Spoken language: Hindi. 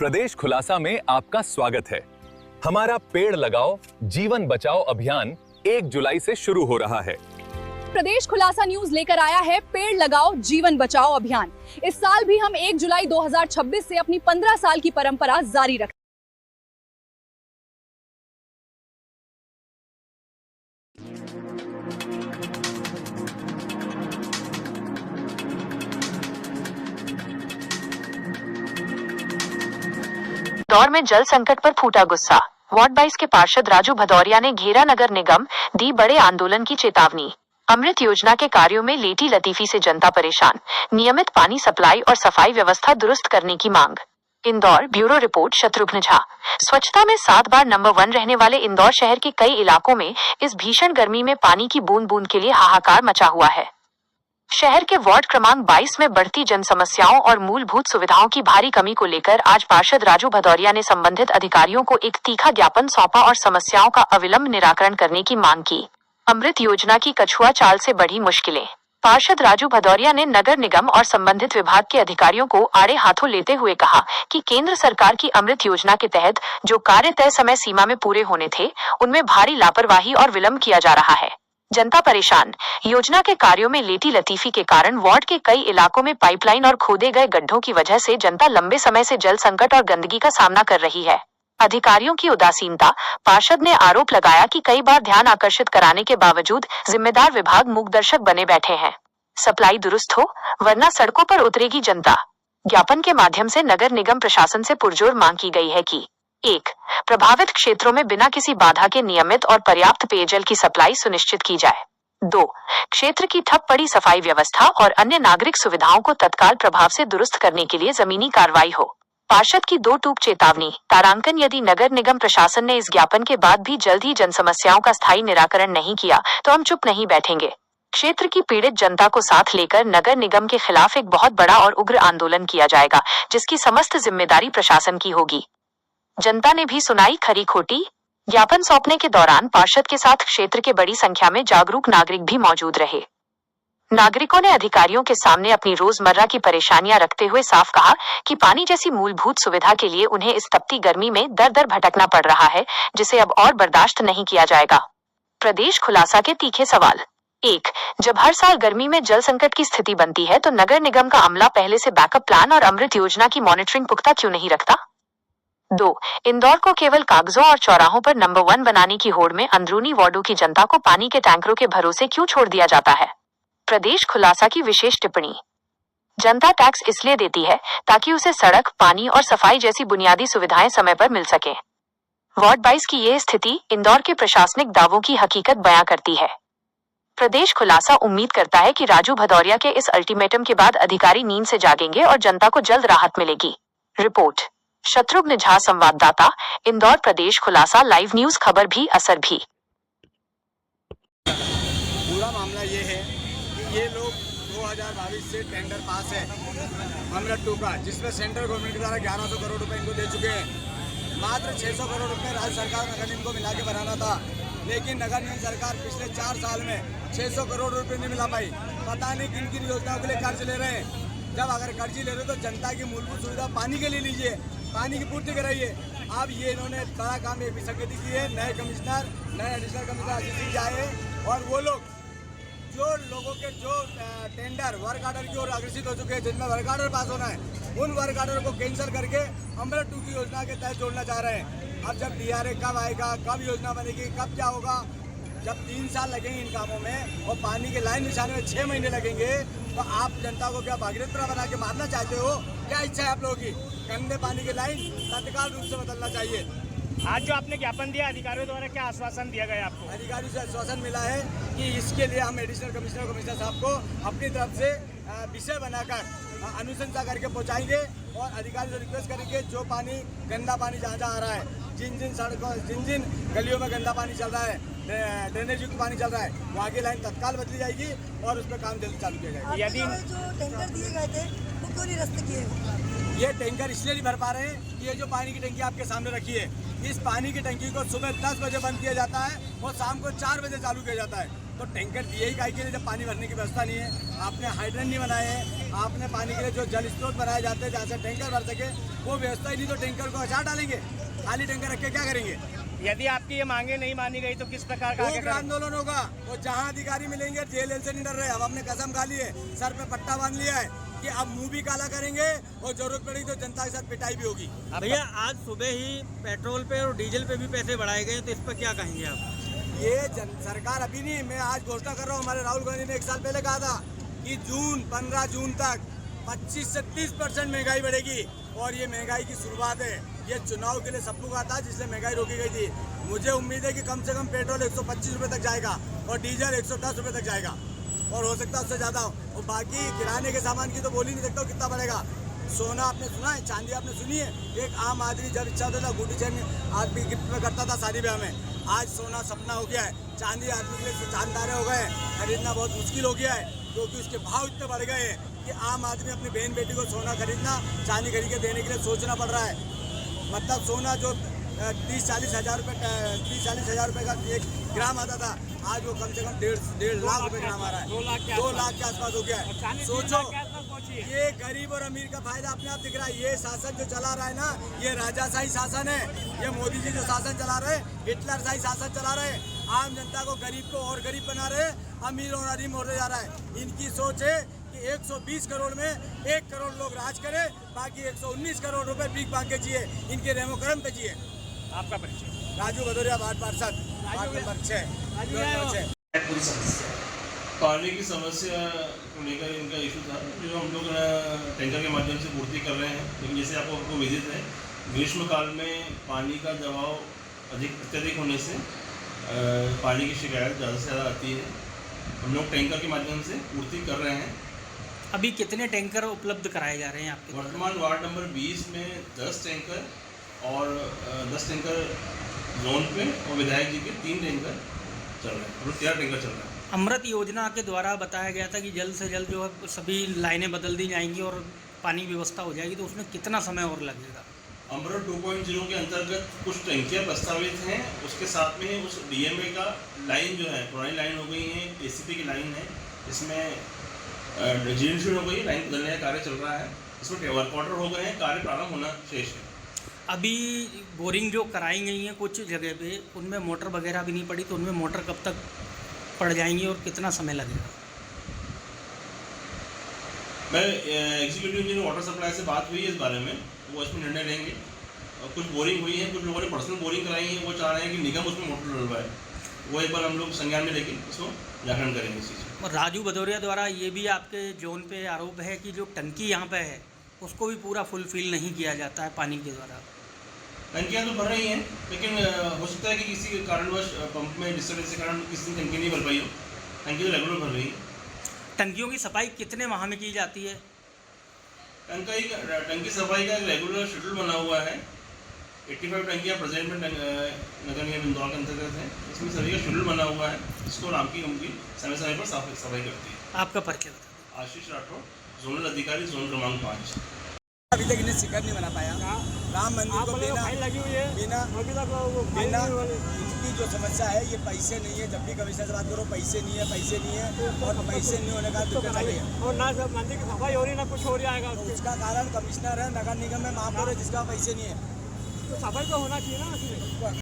प्रदेश खुलासा में आपका स्वागत है। हमारा पेड़ लगाओ जीवन बचाओ अभियान 1 जुलाई से शुरू हो रहा है। प्रदेश खुलासा न्यूज लेकर आया है पेड़ लगाओ जीवन बचाओ अभियान। इस साल भी हम 1 जुलाई 2026 से अपनी 15 साल की परंपरा जारी रखें। इंदौर में जल संकट पर फूटा गुस्सा। वार्ड 22 के पार्षद राजू भदौरिया ने घेरा नगर निगम, दी बड़े आंदोलन की चेतावनी। अमृत योजना के कार्यों में लेटी लतीफी से जनता परेशान, नियमित पानी सप्लाई और सफाई व्यवस्था दुरुस्त करने की मांग। Indore, bureau report Shatrughan Jha. स्वच्छता में 7 बार नंबर 1 रहने वाले इंदौर शहर के कई इलाकों में इस भीषण गर्मी में पानी की बूंद बूंद के लिए हाहाकार मचा हुआ है। शहर के वार्ड क्रमांक 22 में बढ़ती जन समस्याओं और मूलभूत सुविधाओं की भारी कमी को लेकर आज पार्षद राजू भदौरिया ने संबंधित अधिकारियों को एक तीखा ज्ञापन सौंपा और समस्याओं का अविलंब निराकरण करने की मांग की। अमृत योजना की कछुआ चाल से बढ़ी मुश्किलें। पार्षद राजू भदौरिया ने नगर निगम और संबंधित विभाग के अधिकारियों को आड़े हाथों लेते हुए कहा कि केंद्र सरकार की अमृत योजना के तहत जो कार्य तय समय सीमा में पूरे होने थे, उनमें भारी लापरवाही और विलंब किया जा रहा है। जनता परेशान। योजना के कार्यों में लेटी लतीफी के कारण वार्ड के कई इलाकों में पाइपलाइन और खोदे गए गड्ढों की वजह से जनता लंबे समय से जल संकट और गंदगी का सामना कर रही है। अधिकारियों की उदासीनता। पार्षद ने आरोप लगाया कि कई बार ध्यान आकर्षित कराने के बावजूद जिम्मेदार विभाग मूकदर्शक बने बैठे हैं। सप्लाई दुरुस्त हो, वरना सड़कों पर उतरेगी जनता। ज्ञापन के माध्यम से नगर निगम प्रशासन से पुरजोर मांग की गई है कि 1. प्रभावित क्षेत्रों में बिना किसी बाधा के नियमित और पर्याप्त पेयजल की सप्लाई सुनिश्चित की जाए। 2. क्षेत्र की ठप पड़ी सफाई व्यवस्था और अन्य नागरिक सुविधाओं को तत्काल प्रभाव से दुरुस्त करने के लिए जमीनी कार्रवाई हो। पार्षद की 2 टूक चेतावनी। तारांकन। यदि नगर निगम प्रशासन ने इस ज्ञापन के बाद भी जल्द ही जन समस्याओं का स्थायी निराकरण नहीं किया तो हम चुप नहीं बैठेंगे। क्षेत्र की पीड़ित जनता को साथ लेकर नगर निगम के खिलाफ एक बहुत बड़ा और उग्र आंदोलन किया जाएगा, जिसकी समस्त जिम्मेदारी प्रशासन की होगी। जनता ने भी सुनाई खरी खोटी। ज्ञापन सौंपने के दौरान पार्षद के साथ क्षेत्र के बड़ी संख्या में जागरूक नागरिक भी मौजूद रहे। नागरिकों ने अधिकारियों के सामने अपनी रोजमर्रा की परेशानियां रखते हुए साफ कहा कि पानी जैसी मूलभूत सुविधा के लिए उन्हें इस तपती गर्मी में दर दर भटकना पड़ रहा है, जिसे अब और बर्दाश्त नहीं किया जाएगा। प्रदेश खुलासा के तीखे सवाल। 1. जब हर साल गर्मी में जल संकट की स्थिति बनती है तो नगर निगम का अमला पहले से बैकअप प्लान और अमृत योजना की मॉनिटरिंग पुख्ता क्यों नहीं रखता? 2. इंदौर को केवल कागजों और चौराहों पर नंबर 1 बनाने की होड़ में अंदरूनी वार्डों की जनता को पानी के टैंकरों के भरोसे क्यों छोड़ दिया जाता है? प्रदेश खुलासा की विशेष टिप्पणी। जनता टैक्स इसलिए देती है ताकि उसे सड़क, पानी और सफाई जैसी बुनियादी सुविधाएं समय पर मिल सके। वार्ड 22 की यह स्थिति इंदौर के प्रशासनिक दावों की हकीकत बयां करती है। प्रदेश खुलासा उम्मीद करता है कि राजू भदौरिया के इस अल्टीमेटम के बाद अधिकारी नींद से जागेंगे और जनता को जल्द राहत मिलेगी। रिपोर्ट शत्रुघ्न झा, संवाददाता, इंदौर। प्रदेश खुलासा लाइव न्यूज, खबर भी असर भी। पूरा मामला ये है कि ये लोग 2022 से टेंडर पास है अमृत 2 का, जिसमें सेंट्रल गवर्नमेंट के द्वारा 1100 करोड़ रुपए इनको दे चुके हैं। मात्र 600 करोड़ रुपए राज्य सरकार नगर निगम को मिला के बनाना था, लेकिन नगर निगम सरकार पिछले 4 साल में 600 करोड़ रुपए नहीं मिला पाई। पता नहीं किन किन योजनाओं के लिए कर्ज ले रहे हैं। जब अगर कर्ज ले रहे हो तो जनता की मूलभूत सुविधा पानी के लिए लीजिए, पानी की पूर्ति कराइए। अब ये इन्होंने बड़ा काम एक विसंगति की है। नए कमिश्नर, नए एडिशनल कमिश्नर अजीत सिंह आए और वो लोग जो लोगों के जो टेंडर वर्क आर्डर की ओर अग्रसित हो चुके हैं, जिनमें वर्क आर्डर पास होना है, उन वर्क आर्डर को कैंसिल करके अमृत 2 की योजना के तहत जोड़ना चाह रहे हैं। अब जब DRA कब आएगा, कब योजना बनेगी, कब क्या होगा, जब 3 साल लगेंगे इन कामों में और पानी के लाइन बिछाने में 6 महीने लगेंगे, तो आप जनता को क्या भागीरथ बना के मारना चाहते हो? क्या इच्छा है आप लोगों की? गंदे पानी की लाइन तत्काल रूप से बदलना चाहिए। आज जो आपने ज्ञापन दिया, अधिकारियों द्वारा क्या आश्वासन दिया गया आपको? अधिकारियों से आश्वासन मिला है कि इसके लिए हम एडिशनल कमिश्नर साहब को अपनी तरफ से विषय बनाकर अनुशंसा करके पहुंचाएंगे और अधिकारी से रिक्वेस्ट करेंगे जो पानी, गंदा पानी जहाँ आ रहा है, जिन जिन सड़कों, जिन गलियों में गंदा पानी चल रहा है, ड्रेनेज युक्त पानी चल रहा है, वहाँ की लाइन तत्काल बदली जाएगी और उस पर काम जल्दी चालू किया जाएगा। यदि जो टैंकर दिए गए थे वो क्यों नहीं रद्द किए? ये टैंकर इसलिए नहीं भर पा रहे हैं कि ये जो पानी की टंकी आपके सामने रखी है, इस पानी की टंकी को सुबह 10 बजे बंद किया जाता है और शाम को 4 बजे चालू किया जाता है। तो टैंकर दिए ही काहे के लिए जब पानी भरने की व्यवस्था नहीं है? आपने हाइड्रेंट नहीं बनाए हैं, आपने पानी के लिए जो जल स्रोत बनाए जाते हैं जहाँ से टैंकर भर सके वो व्यवस्था ही नहीं, तो टैंकर को हटा डालेंगे। खाली टैंकर रख के क्या करेंगे? यदि आपकी ये मांगे नहीं मानी गई तो किस प्रकार का आगे उग्र आंदोलन होगा। वो जहाँ अधिकारी मिलेंगे जेल से नहीं डर रहे। अब हमने कसम खा ली है, सर पे पट्टा बांध लिया है कि अब मुंह भी काला करेंगे और जरूरत पड़ेगी तो जनता के साथ पिटाई भी होगी। भैया आज सुबह ही पेट्रोल पे और डीजल पे भी पैसे बढ़ाए गए, तो इस पर क्या कहेंगे आप? ये सरकार अभी नहीं, मैं आज घोषणा कर रहा हूँ। हमारे राहुल गांधी ने 1 साल पहले कहा था कि 15 जून तक 25 से 30% महंगाई बढ़ेगी और ये महंगाई की शुरुआत है। ये चुनाव के लिए सबको कहा था जिससे महंगाई रोकी गई थी। मुझे उम्मीद है कि कम से कम पेट्रोल 125 रुपये तक जाएगा और डीजल 110 रुपये तक जाएगा और हो सकता है उससे ज़्यादा हो। और बाकी किराने के सामान की तो बोल ही नहीं सकता कितना बढ़ेगा। सोना आपने सुना है, चांदी आपने सुनी है? एक आम आदमी जब इच्छा होता था गुड्डी चैन आदमी गिफ्ट में करता था शादी ब्याह में। आज सोना सपना हो गया है, चांदी आदमी के लिए चांदारे हो गए हैं, खरीदना बहुत मुश्किल हो गया है क्योंकि उसके भाव इतने बढ़ गए हैं कि आम आदमी अपनी बहन बेटी को सोना खरीदना, चांदी खरीद के देने के लिए सोचना पड़ रहा है। मतलब सोना जो 30-40 हज़ार रुपये का 1 ग्राम आता था, आज वो कम से कम 1.5 लाख रुपए ग्राम आ रहा है। 2 लाख के आसपास हो गया है। सोचो, ये गरीब और अमीर का फायदा अपने आप दिख रहा है। ये शासन जो चला रहा है ना, ये राजाशाही शासन है। ये मोदी जी जो शासन चला रहे हैं, हिटलरशाही शासन चला रहे हैं। आम जनता को, गरीब को और गरीब बना रहे हैं, अमीर और अमीर होते जा रहा है। इनकी सोच है कि 120 करोड़ में 1 करोड़ लोग राज करें, बाकी 119 करोड़ रुपए भीख मांग के जिए, इनके रेमो करम पे जिए। आपका परिचय? राजू भदौरिया, वार्ड पार्षद, वार्ड नंबर 6। पूरी समस्या पानी की समस्या को लेकर इनका इशू था, जो हम लोग टैंकर के माध्यम से पूर्ति कर रहे हैं। लेकिन जैसे आपको विदित है, ग्रीष्मकाल में पानी का दबाव अत्यधिक होने से पानी की शिकायत ज़्यादा से ज़्यादा आती है। हम लोग टैंकर के माध्यम से पूर्ति कर रहे हैं। अभी कितने टैंकर उपलब्ध कराए जा रहे हैं आपके? वर्तमान वार्ड नंबर 20 में 10 टैंकर और 10 टैंकर जोन पे और विधायक जी के 3 टैंकर चल रहे हैं, और 13 टैंकर चल रहे हैं। अमृत योजना के द्वारा बताया गया था कि जल्द से जल्द जो है सभी लाइनें बदल दी जाएंगी और पानी व्यवस्था हो जाएगी, तो उसमें कितना समय और लगेगा? अमृत 2.0 के अंतर्गत कुछ टंकियाँ प्रस्तावित हैं, उसके साथ में उस डीएमए का लाइन जो है पुरानी लाइन हो गई है, एसीपी की लाइन है, इसमें जीर्ण हो गई, लाइन बदलने का कार्य चल रहा है। इसमें वर्क ऑर्डर हो गए हैं, कार्य प्रारंभ होना शेष है। अभी बोरिंग जो कराई गई हैं कुछ जगह पे, उनमें मोटर वगैरह भी नहीं पड़ी, तो उनमें मोटर कब तक पड़ जाएंगी और कितना समय लगेगा? मैं एग्जीक्यूटिव इंजीनियर वाटर सप्लाई से बात हुई है इस बारे में, वो इसमें निर्णय लेंगे। और कुछ बोरिंग हुई है, कुछ लोगों ने पर्सनल बोरिंग कराई है, वो चाह रहे हैं कि निगम उसमें मोटर डलवाए। वो एक बार हम लोग संज्ञान में लेके इसको व्याकरण करेंगे इस चीज़। और राजू भदौरिया द्वारा ये भी आपके जोन पे आरोप है कि जो टंकी यहाँ पे है उसको भी पूरा फुलफिल नहीं किया जाता है पानी के द्वारा। टंकियाँ तो भर रही हैं, लेकिन हो सकता है कि किसी कारणवश पंप में डिस्टर्बेंस के कारण किसी दिन टंकी नहीं भर पाई हो। टंकी तो रेगुलर भर रही है। टंकियों की सफाई कितने माह में की जाती है? टंकी सफाई का एक रेगुलर शेड्यूल बना हुआ है। 85 टंकियाँ प्रेजेंट में नगर निगम इंदौर के अंतर्गत है। इसमें सभी का शेड्यूल बना हुआ है, इसको राम की कंपनी समय समय पर सफाई करती है। आपका परिचय बता। आशीष राठौर, जोनल अधिकारी, जोन क्रमांक 5। अभी तक इन्हें शिखर नहीं बना पाया। राम मंदिर को बिना इनकी जो समस्या है, ये पैसे नहीं है। जब भी कमिश्नर से बात करो, पैसे नहीं है और पैसे नहीं होने का दिक्कत चल रही है। और ना मंदिर की सफाई हो रही, ना कुछ हो रहा है। तो उसका कारण कमिश्नर है, नगर निगम में महापौर है जिसका पैसे नहीं है। तो सफाई तो होना चाहिए ना।